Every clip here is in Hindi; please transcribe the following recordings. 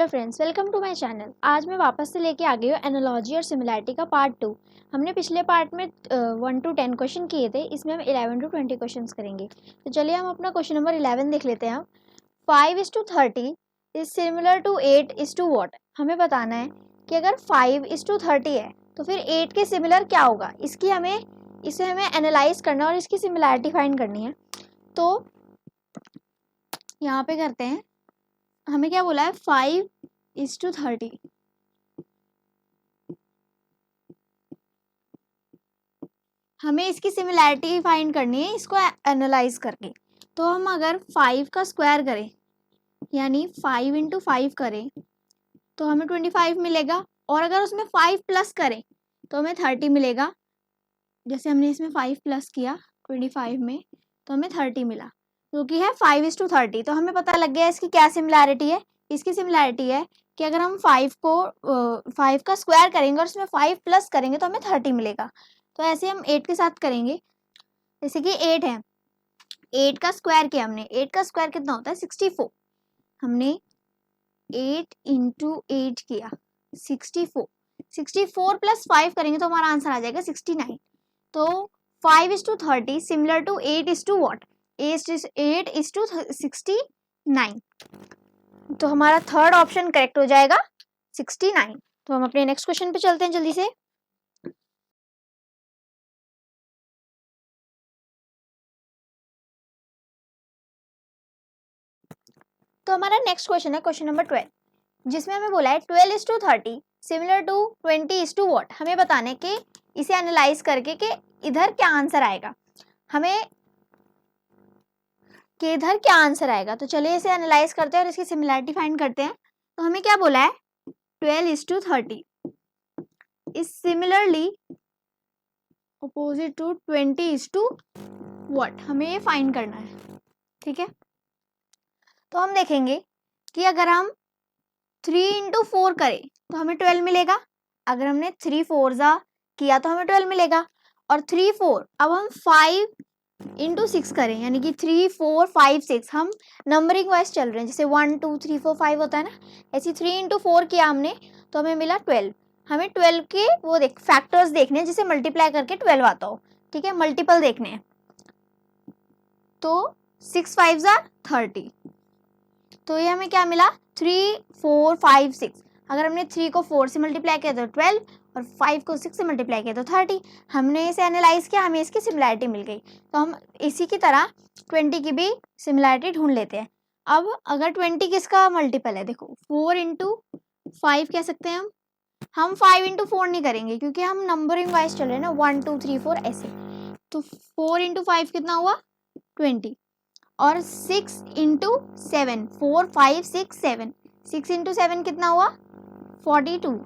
Hello friends, welcome to my channel. आज मैं वापस से लेके आ गई हूँ एनालॉजी और सिमिलैरिटी का पार्ट 2। हमने पिछले पार्ट में 1 to 10 क्वेश्चन किए थे, इसमें हम 11 to 20 क्वेश्चंस करेंगे। तो चलिए हम अपना क्वेश्चन नंबर 11 देख लेते हैं। 5:30 इज सिमिलर टू 8:, व्हाट। हमें बताना है कि अगर 5:30 है तो फिर 8 के सिमिलर क्या होगा। इसे हमें एनालाइज करना और इसकी सिमिलैरिटी फाइंड करनी है। तो यहाँ पे करते हैं, हमें क्या बोला है 5:30। हमें इसकी सिमिलैरिटी फाइंड करनी है इसको एनालाइज करके। तो हम अगर 5 का स्क्वायर करें यानी 5 × 5 करें तो हमें 25 मिलेगा, और अगर उसमें 5 प्लस करें तो हमें 30 मिलेगा। जैसे हमने इसमें 5 प्लस किया 25 में तो हमें 30 मिला, क्योंकि है 5:30। तो हमें पता लग गया इसकी क्या सिमिलैरिटी है। इसकी सिमिलैरिटी है कि अगर हम 5 का स्क्वायर करेंगे और उसमें 5 प्लस करेंगे तो हमें 30 मिलेगा। तो ऐसे हम 8 के साथ करेंगे। जैसे कि 8 है, 8 का स्क्वायर किया हमने, 8 का स्क्वायर कितना होता है 64। हमने 8 × 8 किया 64, 64 + 5 करेंगे तो हमारा आंसर आ जाएगा 69। तो 5:30 सिमिलर टू 8:, व्हाट, 8:69। तो हमारा थर्ड ऑप्शन करेक्ट हो जाएगा 69। तो हम अपने नेक्स्ट क्वेश्चन पे चलते हैं जल्दी से। तो हमारा नेक्स्ट क्वेश्चन है क्वेश्चन नंबर 12, जिसमें हमें बोला है 12:30 सिमिलर टू 20:, व्हाट। हमें बताने कि इसे एनालाइज करके कि इधर क्या आंसर आएगा। तो चलिए इसे एनालाइज करते हैं और इसकी सिमिलैरिटी फाइंड करते हैं। तो हमें क्या बोला है 12:30 is similarly opposite to 20:, what. हमें ये फाइंड करना है, ठीक है। तो हम देखेंगे कि अगर हम 3 × 4 करें तो हमें 12 मिलेगा। अगर हमने 3 4 किया तो हमें 12 मिलेगा। और 3 4 अब हम 5 × 6 करें यानी कि 3 4 5 6, हम नंबरिंग वाइज चल रहे हैं, जैसे 1 2 3 4 5 होता है ना, ऐसे 3 × 4 किया हमने तो हमें मिला 12। हमें 12 के वो फैक्टर्स देखने हैं जिसे मल्टीप्लाई करके 12 आता हो, ठीक है, मल्टीपल देखने हैं। तो 6 5 30। तो ये हमें क्या मिला 3 4 5 6। अगर हमने 3 को 4 से मल्टीप्लाई किया तो 12 और 5 को 6 से मल्टीप्लाई किया तो 30। हमने इसे एनालाइज किया, हमें इसकी सिमिलैरिटी मिल गई। तो हम इसी की तरह 20 की भी सिमिलैरिटी ढूंढ लेते हैं। अब अगर 20 किसका मल्टीपल है, देखो 4 × 5 कह सकते हैं हम 5 × 4 नहीं करेंगे क्योंकि हम नंबरिंग वाइज चल रहे हैं ना, 1 2 3 4 ऐसे। तो 4 × 5 कितना हुआ 20, और 6 × 7 4 5 6 7, 6 × 7 कितना हुआ 42।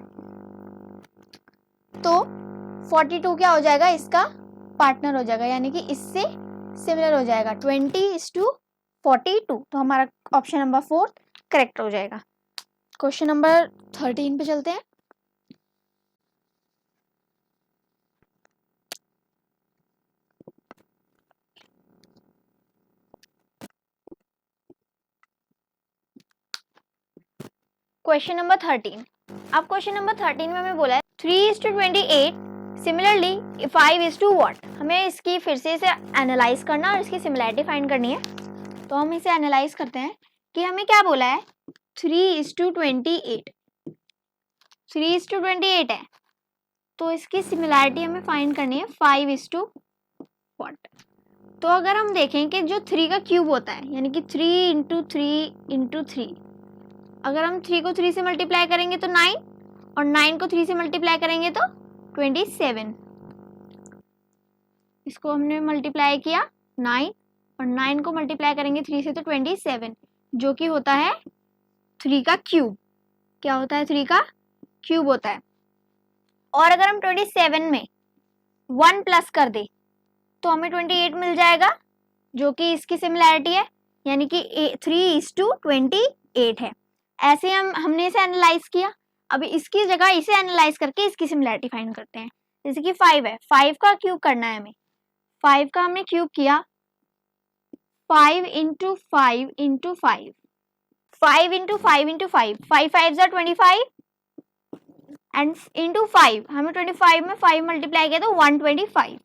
तो 42 क्या हो जाएगा, इसका पार्टनर हो जाएगा, यानी कि इससे सिमिलर हो जाएगा 20:42। तो हमारा ऑप्शन नंबर 4 करेक्ट हो जाएगा। क्वेश्चन नंबर 13 पे चलते हैं। Question number 13। अब क्वेश्चन नंबर 13 में हमें बोला है 3:28 सिमिलरली 5:, व्हाट। हमें इसकी फिर से इसे एनालाइज करना और इसकी सिमिलैरिटी फाइंड करनी है। तो हम इसे एनालाइज करते हैं कि हमें क्या बोला है 3:28, 3:28 है। तो इसकी सिमिलैरिटी हमें फाइंड करनी है 5:, व्हाट। तो अगर हम देखें कि जो 3 का क्यूब होता है यानी कि 3 × 3 × 3, अगर हम 3 को 3 से मल्टीप्लाई करेंगे तो 9, और 9 को 3 से मल्टीप्लाई करेंगे तो 27। इसको हमने मल्टीप्लाई किया 9, और 9 को मल्टीप्लाई करेंगे 3 से तो 27, जो कि होता है 3 का क्यूब। क्या होता है 3 का क्यूब होता है। और अगर हम 27 में 1 प्लस कर दे तो हमें 28 मिल जाएगा, जो कि इसकी सिमिलैरिटी है, यानी कि 3:28 है। ऐसे हमने इसे एनालाइज किया। अब इसकी जगह इसे एनालाइज करके इसकी सिमिलैरिटी फाइंड करते हैं। जैसे कि 5 है, 5 का क्यूब करना है हमें। 5 का हमने क्यूब किया 5 × 5 × 5, 5 इंटू 5 इंटू 5, 5 5 ज़ा 25 एंड इंटू 5, हमें 25 में 5 मल्टीप्लाई किया तो 125,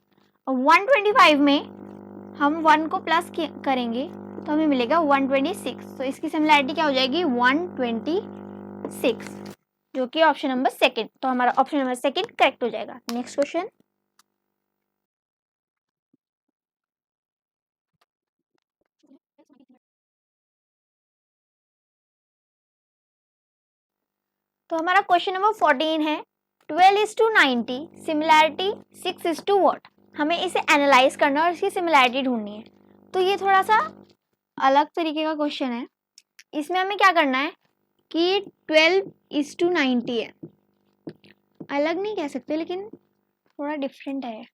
और 125 में हम 1 को प्लस करेंगे तो हमें मिलेगा 126। तो इसकी सिमिलैरिटी क्या हो जाएगी 126, जो कि ऑप्शन नंबर सेकंड। तो हमारा ऑप्शन नंबर सेकंड करेक्ट हो जाएगा। नेक्स्ट क्वेश्चन, तो हमारा क्वेश्चन नंबर 14 है 12:90 सिमिलैरिटी 6 व्हाट। हमें इसे एनालाइज करना है और इसकी सिमिलैरिटी ढूंढनी है। तो ये थोड़ा सा अलग तरीके का क्वेश्चन है। इसमें हमें क्या करना है कि 12:90 है, अलग नहीं कह सकते लेकिन थोड़ा डिफरेंट है।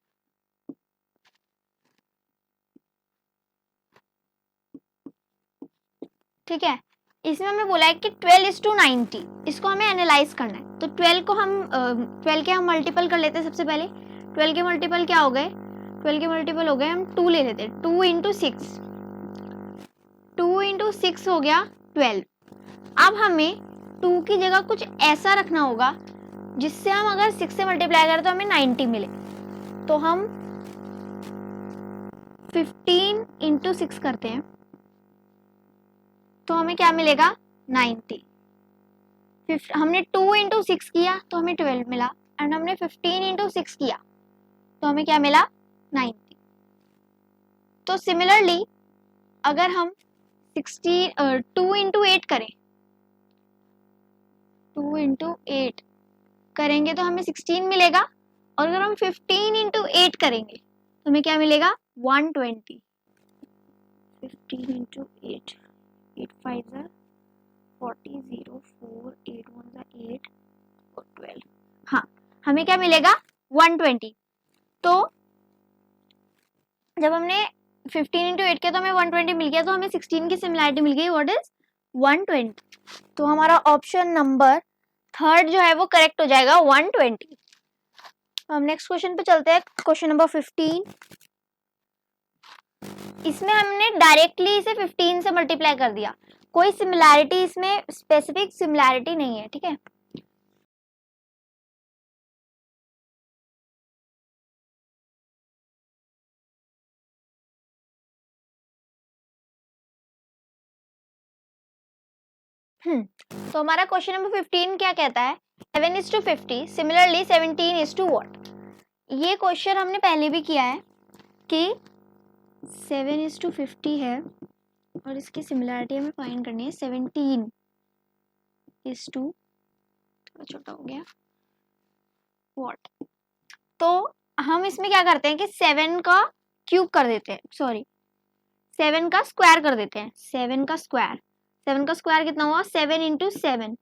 ठीक है, इसमें हमें बोला है कि 12:90, इसको हमें एनालाइज करना है। तो 12 को हम 12 के हम मल्टीपल कर लेते हैं। सबसे पहले 12 के मल्टीपल क्या हो गए, 12 के मल्टीपल हो गए, हम 2 ले लेते हैं। 2 इंटू 6, 2 इंटू 6 हो गया 12। अब हमें 2 की जगह कुछ ऐसा रखना होगा जिससे हम अगर 6 से मल्टीप्लाई करें तो हमें 90 मिले। तो हम 15 इंटू 6 करते हैं तो हमें क्या मिलेगा 90। हमने 2 इंटू 6 किया तो हमें 12 मिला, एंड हमने 15 इंटू 6 किया तो हमें क्या मिला 90। तो सिमिलरली अगर हम 2 इंटू 8 करें, 2 इंटू 8 करेंगे तो हमें 16 मिलेगा, और अगर हम 15 इंटू 8 करेंगे तो हमें क्या मिलेगा 120। 15 इंटू 8, 8 5 ज़ा 40, 0 4, 8 1 ज़ा 8 और 12, हाँ हमें क्या मिलेगा 120। तो जब हमने 15 इंटू 8 किया तो हमें 120 मिल गया, तो हमें 16 की सिमिलैरिटी मिल गई, व्हाट इज 120। तो हमारा ऑप्शन नंबर थर्ड जो है वो करेक्ट हो जाएगा 120। हम नेक्स्ट क्वेश्चन पे चलते हैं, क्वेश्चन नंबर 15। इसमें हमने डायरेक्टली इसे 15 से मल्टीप्लाई कर दिया, कोई सिमिलैरिटी इसमें स्पेसिफिक सिमिलैरिटी नहीं है। ठीक है, तो हमारा क्वेश्चन नंबर 15 क्या कहता है 7:50 सिमिलरली 17 व्हाट। ये क्वेश्चन हमने पहले भी किया है कि 7:50 है और इसकी सिमिलरिटी हमें फाइंड करनी है 17 थोड़ा छोटा हो गया व्हाट। तो हम इसमें क्या करते हैं कि 7 का क्यूब कर देते हैं, सॉरी 7 का स्क्वायर कर देते हैं। 7 का स्क्वायर कितना हुआ 7 इंटू 7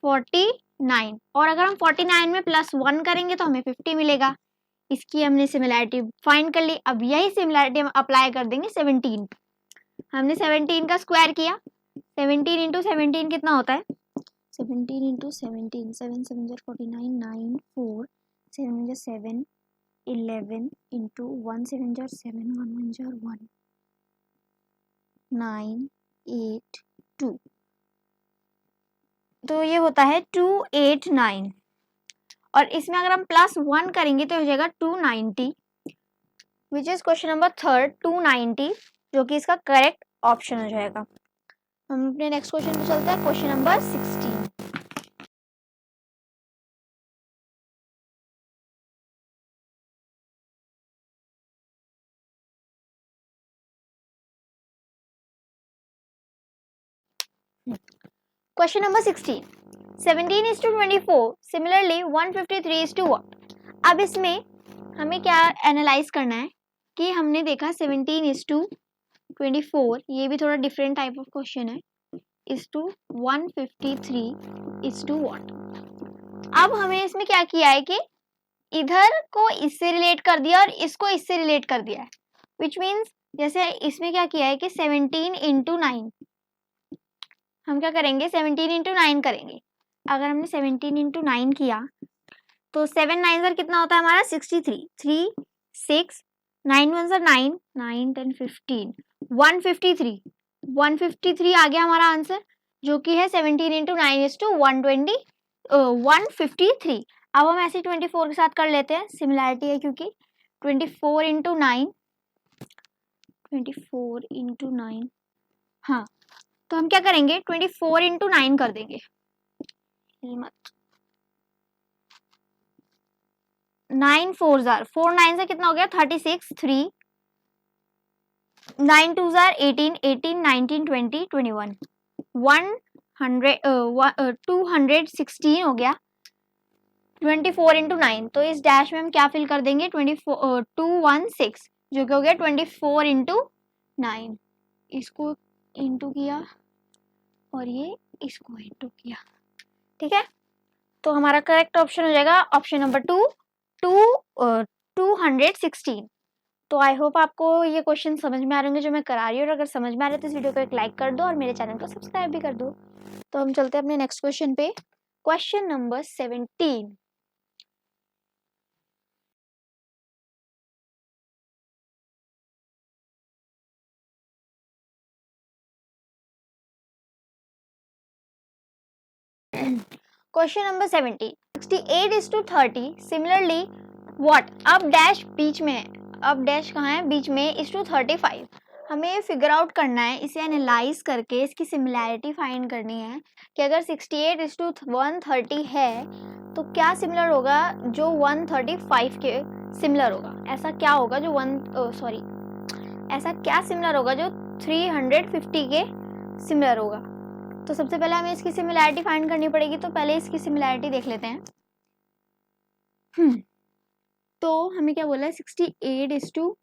49, और अगर हम 49 में प्लस 1 करेंगे तो हमें 50 मिलेगा। इसकी हमने सिमिलैरिटी फाइंड कर ली। अब यही सिमिलैरिटी हम अप्लाई कर देंगे 17। हमने 17 का स्क्वायर किया, 17 इंटू 17 कितना होता है 17 इंटू 17, 7 7 ज़ा 49, 9 4 7 ज़ा 7 11 इंटू 1 7 ज़ा 7 1 1 ज़ा 1 9 8 2, तो ये होता है 289, और इसमें अगर हम प्लस 1 करेंगे तो हो जाएगा 290, which is question number third 290, जो कि इसका करेक्ट ऑप्शन हो जाएगा। हम अपने नेक्स्ट क्वेश्चन पे चलते हैं, question number 16। Question number 16, 17:24 similarly 153:what। अब इसमें हमें क्या एनालाइज करना है कि हमने देखा 17:24, ये भी थोड़ा डिफरेंट टाइप ऑफ क्वेश्चन है, इज टू 153:what। अब हमें इसमें क्या किया है कि इधर को इससे रिलेट कर दिया और इसको इससे रिलेट कर दिया है, विच मीन्स जैसे इसमें क्या किया है कि 17 इंटू 9, हम क्या करेंगे 17 इंटू 9 करेंगे। अगर हमने 17 इंटू 9 किया तो 7 9 सर कितना होता है हमारा 63, 3 6 9 1 सर 9 9 10 15 153 आ गया हमारा आंसर। जो कि है 17 इंटू 9 इज टू 153। अब हम ऐसे 24 के साथ कर लेते हैं, सिमिलैरिटी है क्योंकि 24 इंटू 9, 24 इंटू 9, हाँ तो हम क्या करेंगे 24 इंटू 9 कर देंगे, मत 9 4 जार 4 9 से कितना हो गया 36, 3 9 2 जार 18, 18 19 20 21 216 हो गया 24 इंटू 9। तो इस डैश में हम क्या फिल कर देंगे 216 जो कि हो गया 24 इंटू 9, इसको इंटू किया और ये इसको इंटू किया, ठीक है। तो हमारा करेक्ट ऑप्शन हो जाएगा ऑप्शन नंबर 216। तो आई होप आपको ये क्वेश्चन समझ में आ रहे होंगे जो मैं करा रही हूँ, और अगर समझ में आ रहे तो इस वीडियो को एक लाइक कर दो और मेरे चैनल को सब्सक्राइब भी कर दो। तो हम चलते हैं अपने नेक्स्ट क्वेश्चन पे, question number 17। Question number 17, 68 is to 30 similarly what, अब डैश बीच में है, अब डैश कहाँ है बीच में, is to 35। हमें ये फिगर आउट करना है, इसे एनालाइज करके इसकी सिमिलैरिटी फाइंड करनी है कि अगर 68 is to 130 है तो क्या सिमिलर होगा जो 135 के सिमिलर होगा, ऐसा क्या होगा जो ऐसा क्या सिमिलर होगा जो 350 के सिमिलर होगा। तो सबसे पहले हमें इसकी सिमिलैरिटी फाइंड करनी पड़ेगी, तो पहले इसकी सिमिलैरिटी देख लेते हैं। तो हमें क्या बोला है 68 is to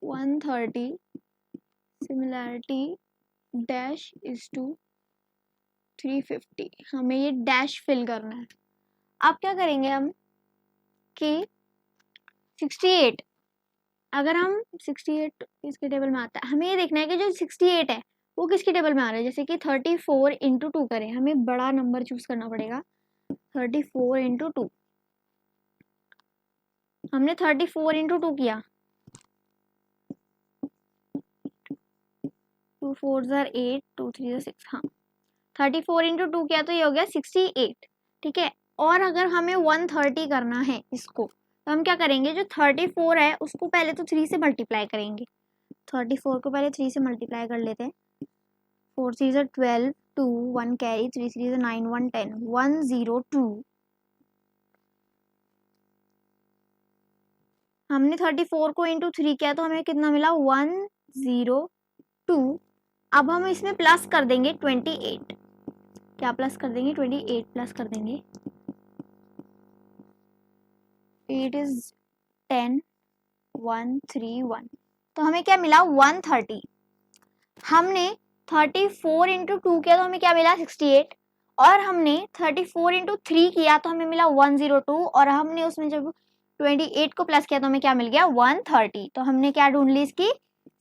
130 similarity dash is to 350, हमें ये डैश फिल करना है। अब क्या करेंगे हम कि 68, अगर हम 68 इसके टेबल में आता है, हमें ये देखना है कि जो 68 है वो किसकी टेबल में आ रहा है, जैसे कि 34 इंटू 2 करें, हमें बड़ा नंबर चूज करना पड़ेगा। 34 इंटू 2, हमने 34 इंटू 2 किया, 2 4 जार 8, 2 3 जार 6, हाँ 34 इंटू 2 किया तो ये हो गया 68, ठीक है। और अगर हमें 130 करना है इसको, तो हम क्या करेंगे, जो 34 है उसको पहले तो 3 से मल्टीप्लाई करेंगे, 34 को पहले 3 से मल्टीप्लाई कर लेते हैं, 4 3 जार 12, 2 1 कैरी, 3 3 जार 9 1 10 102। हमने 34 को इंटू 3 किया तो हमें कितना मिला 102। अब हम इसमें प्लस कर देंगे 28, क्या प्लस कर देंगे 28 प्लस कर देंगे, 8 इज 10 131, तो हमें क्या मिला 130। हमने 34 इंटू 2 किया तो हमें क्या मिला 68, और हमने 34 इंटू 3 किया तो हमें मिला 102, और हमने उसमें जब 28 को प्लस किया तो हमें क्या मिल गया 130। तो हमने क्या ढूंढ ली इसकी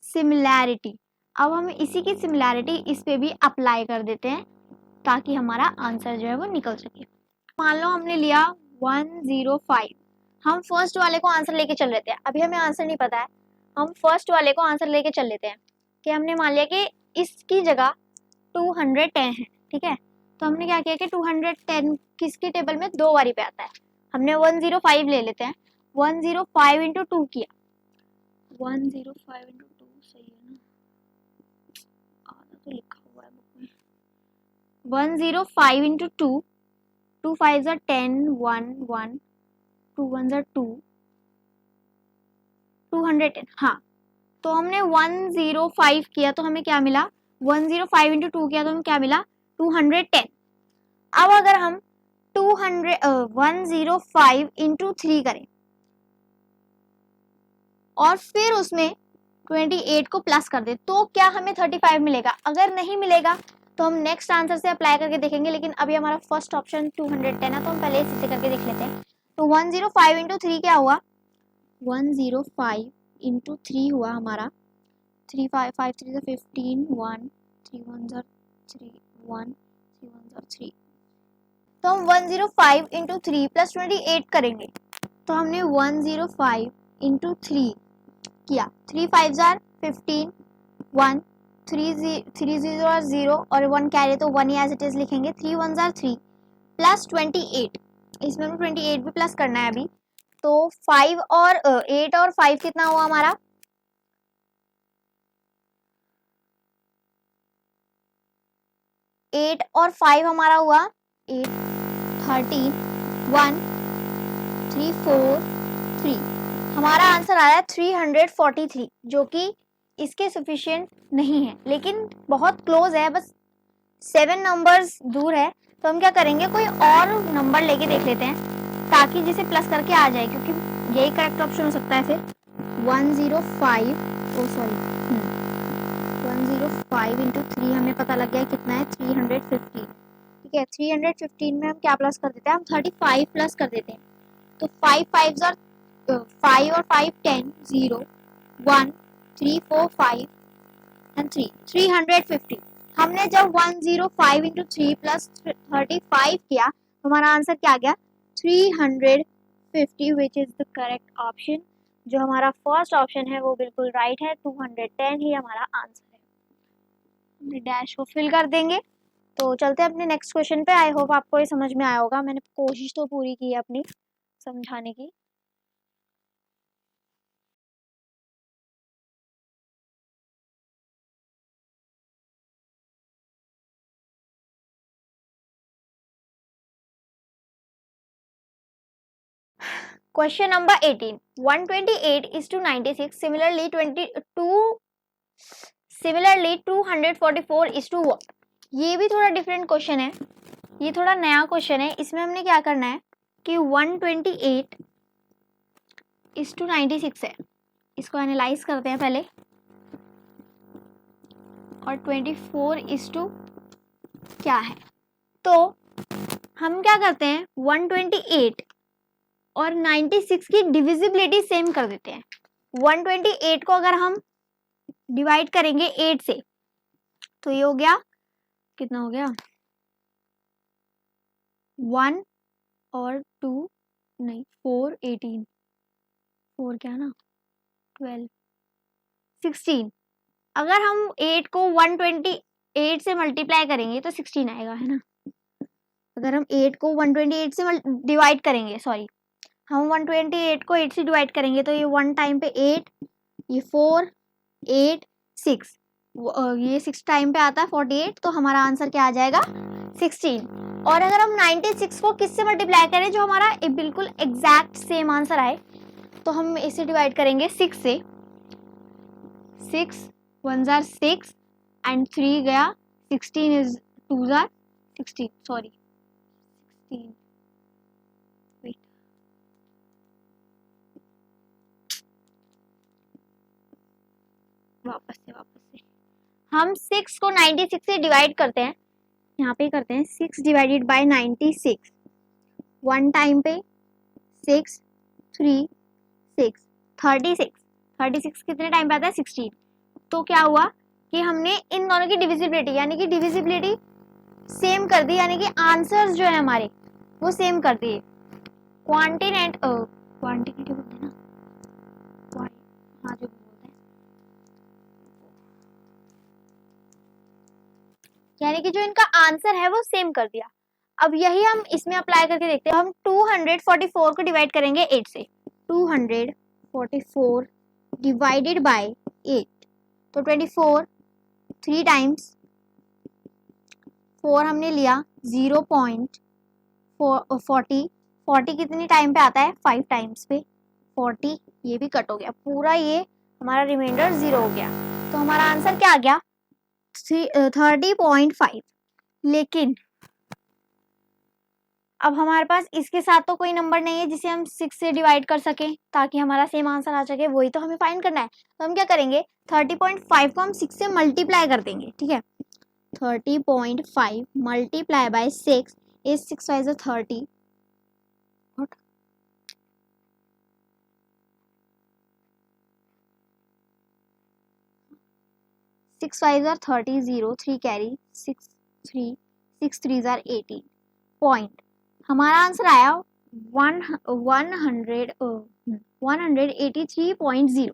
सिमिलैरिटी। अब हम इसी की सिमिलैरिटी इस पे भी अप्लाई कर देते हैं ताकि हमारा आंसर जो है वो निकल सके। मान लो हमने लिया 105, हम फर्स्ट वाले को आंसर लेके चल रहे थे, अभी हमें आंसर नहीं पता है, हम फर्स्ट वाले को आंसर लेके चल लेते हैं कि हमने मान लिया कि इसकी जगह 210 है, ठीक है। तो हमने क्या किया कि 210 किसके टेबल में 2 बारी पे आता है, हमने 105 ले लेते हैं, 105 इंटू 2 किया, 105 इंटू 2 सही है ना, आधा तो लिखा हुआ है बुक में, 105 इंटू 2, 2 5 are 10 1 1 2 1 are 2 210, हाँ। तो हमने 105 किया तो हमें क्या मिला 105 इंटू 2 किया तो हमें क्या मिला 210। अब अगर हम 105 इंटू 3 करें और फिर उसमें 28 को प्लस कर दे तो क्या हमें 35 मिलेगा, अगर नहीं मिलेगा तो हम नेक्स्ट आंसर से अप्लाई करके देखेंगे, लेकिन अभी हमारा फर्स्ट ऑप्शन 210 है तो हम पहले इसी से करके देख लेते हैं। तो 105 इंटू 3 क्या हुआ, 105 इंटू 3 हुआ हमारा 3 5 5 3 15 1 3 1 3 1 3 1 3। तो हम 105 इंटू 3 प्लस 28 करेंगे, तो हमने 105 इंटू 3 किया, 3 5 15 1 थ्री जीरो और जीरो और 1 कैरी तो 1 ही एज इट इज लिखेंगे। 3 1 जार 3 प्लस 28, इसमें भी 28 भी प्लस करना है अभी। तो 5 और 8 और 5 कितना हुआ हमारा? 8 और 5 हमारा हुआ 8 13 1 3 4 3। हमारा आंसर आया 343, जो कि इसके सफिशिएंट नहीं है, लेकिन बहुत क्लोज है, बस 7 नंबर्स दूर है। तो हम क्या करेंगे, कोई और नंबर लेके देख लेते हैं ताकि जिसे प्लस करके आ जाए, क्योंकि यही करेक्ट ऑप्शन हो सकता है फिर। 105 ओ सॉरी 105 इंटू 3 हमें पता लग गया कितना है, 315। ठीक है, 315 में हम क्या प्लस कर देते हैं, हम 35 प्लस कर देते हैं। तो 5 5 और 5 और 5 10 0 1 3 4 5 एंड 3 350। हमने जब 105 इंटू 3 प्लस 35 किया तो हमारा आंसर क्या आ गया, 350, which is the correct option. जो हमारा फर्स्ट ऑप्शन है वो बिल्कुल राइट है, 210 ही हमारा आंसर है। हमने डैश को फिल कर देंगे। तो चलते हैं अपने नेक्स्ट क्वेश्चन पे। आई होप आपको ये समझ में आया होगा, मैंने कोशिश तो पूरी की है अपनी समझाने की। Question number 18. 128 is to 96. Similarly, 244 is to what? ये भी थोड़ा डिफरेंट क्वेश्चन है, ये थोड़ा नया क्वेश्चन है। इसमें हमने क्या करना है कि 128 is to 96 है, इसको एनालाइज करते हैं पहले। और 24 is to क्या है, तो हम क्या करते हैं 128 और 96 की डिविजिबिलिटी सेम कर देते हैं। 128 को अगर हम डिवाइड करेंगे 8 से तो ये हो गया, कितना हो गया, 1 और 2 नहीं 4 18 4 क्या ना 12 16। अगर हम 8 को 128 से मल्टीप्लाई करेंगे तो 16 आएगा, है ना। अगर हम 8 को 128 से डिवाइड करेंगे, सॉरी हम 128 को 8 से डिवाइड करेंगे तो ये 1 टाइम पे 8, ये 4 8 6, ये 6 टाइम पे आता है 48, तो हमारा आंसर क्या आ जाएगा 16। और अगर हम 96 को किससे मल्टीप्लाई करें जो हमारा बिल्कुल एग्जैक्ट सेम आंसर आए, तो हम इसे डिवाइड करेंगे 6 से। 6 1 जार 6 एंड 3 गया 16 इज 2 जार 16, सॉरी 16 वापस से हम 6 को 96 से डिवाइड करते हैं, यहाँ पे करते हैं 6 डिवाइडेड बाय 96, 1 टाइम पे 6 3 6 36 कितने टाइम पे आता है 16। तो क्या हुआ कि हमने इन दोनों की डिविजिबिलिटी यानी कि डिविजिबिलिटी सेम कर दी, यानी कि आंसर्स जो है हमारे वो सेम कर दिए। क्वांटिटी क्वांटिटी बोलते हैं ना, हाँ जो बोलते हैं, यानी कि जो इनका आंसर है वो सेम कर दिया। अब यही हम इसमें अप्लाई करके देखते हैं। हम 244 को डिवाइड करेंगे 8 से, 244 डिवाइडेड बाय 8, तो 24 3 टाइम्स 4 हमने लिया 0.40 कितनी टाइम पे आता है 5 टाइम्स पे 40, ये भी कट हो गया पूरा, ये हमारा रिमाइंडर 0 हो गया। तो हमारा आंसर क्या आ गया 30.5। लेकिन अब हमारे पास इसके साथ तो कोई नंबर नहीं है जिसे हम 6 से डिवाइड कर सकें ताकि हमारा सेम आंसर आ सके, वही तो हमें फाइंड करना है। तो हम क्या करेंगे 30.5 को हम 6 से मल्टीप्लाई कर देंगे, ठीक है। 30.5 multiply by 6 is 6 5 30, 6 5 30 0 3 carry 6 3 6 3 18 point. हमारा आंसर आया 183.0।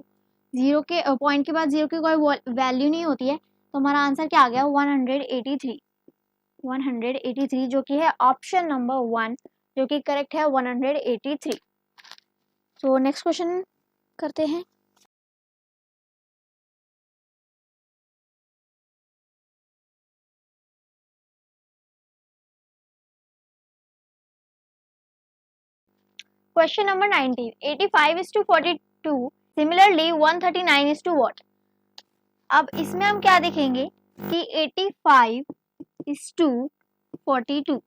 जीरो के पॉइंट के बाद जीरो की कोई वैल्यू नहीं होती है, तो हमारा आंसर क्या आ गया 183, 183 जो कि है ऑप्शन नंबर 1 जो कि करेक्ट है 183। तो नेक्स्ट क्वेश्चन करते हैं। Question number 19. 85 is to 42. Similarly, 139 is to what? अब इसमें हम क्या देखेंगे कि 85 is to 42.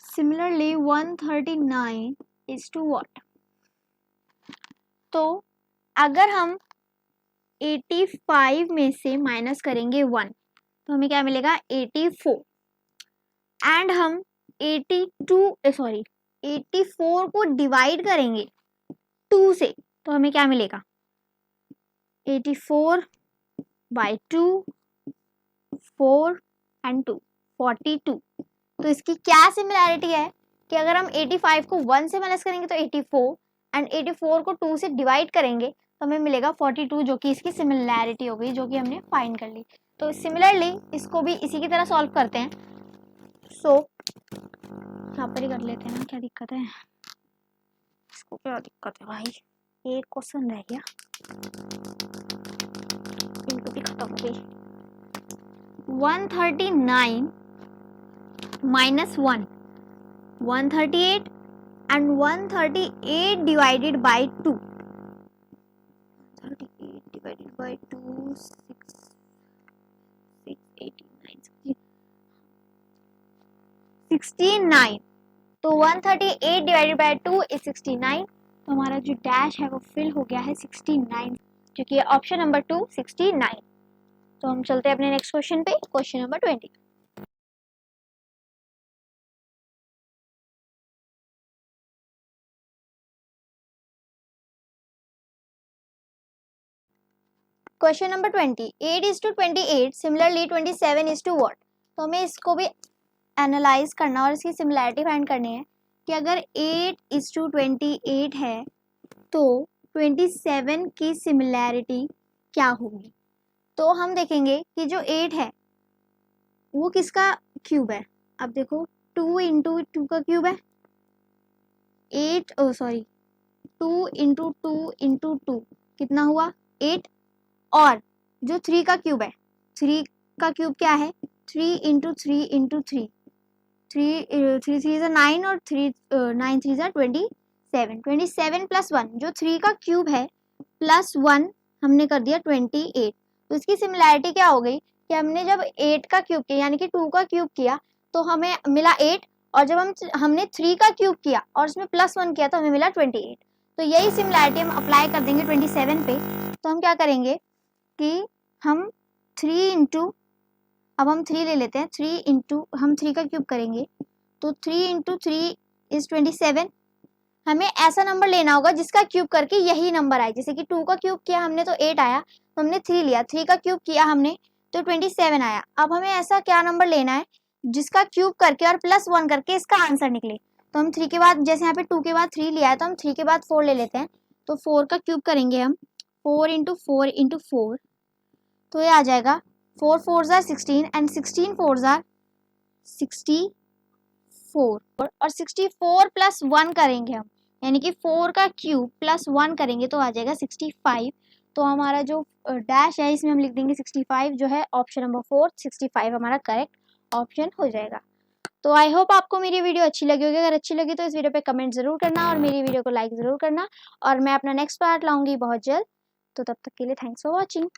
Similarly, 139 is to what? तो अगर हम 85 में से माइनस करेंगे 1 तो हमें क्या मिलेगा 84 एंड हम 84 को डिवाइड करेंगे 2 से तो हमें क्या मिलेगा 84 बाई 2 4 एंड 2 42। तो इसकी क्या सिमिलैरिटी है कि अगर हम 85 को 1 से माइनस करेंगे तो 84 एंड 84 को 2 से डिवाइड करेंगे तो हमें मिलेगा 42 जो कि इसकी सिमिलैरिटी हो गई जो कि हमने फाइंड कर ली। तो सिमिलरली इसको भी इसी की तरह सॉल्व करते हैं। सो यहाँ पर ही कर लेते हैं ना, क्या दिक्कत है इसको, क्या दिक्कत है भाई, एक क्वेश्चन रह गया, इनको भी खत्म हो गई। 139 minus 1 138 and 138 divided by 2 138 divided by 2 69। तो 138 divided by 2 is 69। तो हमारा जो डैश है वो फिल हो गया है 69 जो कि ऑप्शन नंबर 2 69। तो हम चलते हैं अपने नेक्स्ट क्वेश्चन पे, question number 20। Question number 20, 8 is to 28, similarly 27 is to what? तो हमें इसको भी एनालाइज करना और इसकी सिमिलैरिटी फाइंड करनी है कि अगर 8 is to 28 है तो 27 की सिमिलैरिटी क्या होगी। तो हम देखेंगे कि जो 8 है वो किसका क्यूब है। अब देखो 2 इंटू 2 का क्यूब है 8, 2 इंटू 2 इंटू 2 कितना हुआ 8, और जो 3 का क्यूब है 3 का क्यूब क्या है 3 इंटू 3 इंटू 3 3 3 9 और 3 9 3 27 27 प्लस 1 जो 3 का क्यूब है प्लस 1 हमने कर दिया 28। तो इसकी सिमिलैरिटी क्या हो गई कि हमने जब 8 का क्यूब किया यानी कि 2 का क्यूब किया तो हमें मिला 8, और जब हमने 3 का क्यूब किया और उसमें प्लस 1 किया तो हमें मिला 28। तो यही सिमिलैरिटी हम अप्लाई कर देंगे 27 पे। तो हम क्या करेंगे कि हम 3 इंटू, अब हम 3 ले लेते हैं, 3 इंटू हम 3 का क्यूब करेंगे तो 3 इंटू 3 इज 27। हमें ऐसा नंबर लेना होगा जिसका क्यूब करके यही नंबर आए, जैसे कि 2 का क्यूब किया हमने तो 8 आया, तो हमने 3 लिया, 3 का क्यूब किया हमने तो 27 आया। अब हमें ऐसा क्या नंबर लेना है जिसका क्यूब करके और प्लस 1 करके इसका आंसर निकले। तो हम 3 के बाद, जैसे यहाँ पे 2 के बाद 3 लिया है तो हम 3 के बाद 4 ले लेते हैं, तो 4 का क्यूब करेंगे हम 4 इंटू 4 इंटू 4, तो ये आ जाएगा 4 4 जार 16 एंड 16 4 जार 64, और 64 प्लस 1 करेंगे हम, यानी कि 4 का क्यूब प्लस 1 करेंगे तो आ जाएगा 65। तो हमारा जो डैश है इसमें हम लिख देंगे 65 जो है ऑप्शन नंबर 4 65 हमारा करेक्ट ऑप्शन हो जाएगा। तो आई होप आपको मेरी वीडियो अच्छी लगी होगी। अगर अच्छी लगी तो इस वीडियो पे कमेंट जरूर करना और मेरी वीडियो को लाइक जरूर करना, और मैं अपना नेक्स्ट पार्ट लाऊंगी बहुत जल्द। तो तब तक के लिए थैंक्स फॉर वॉचिंग।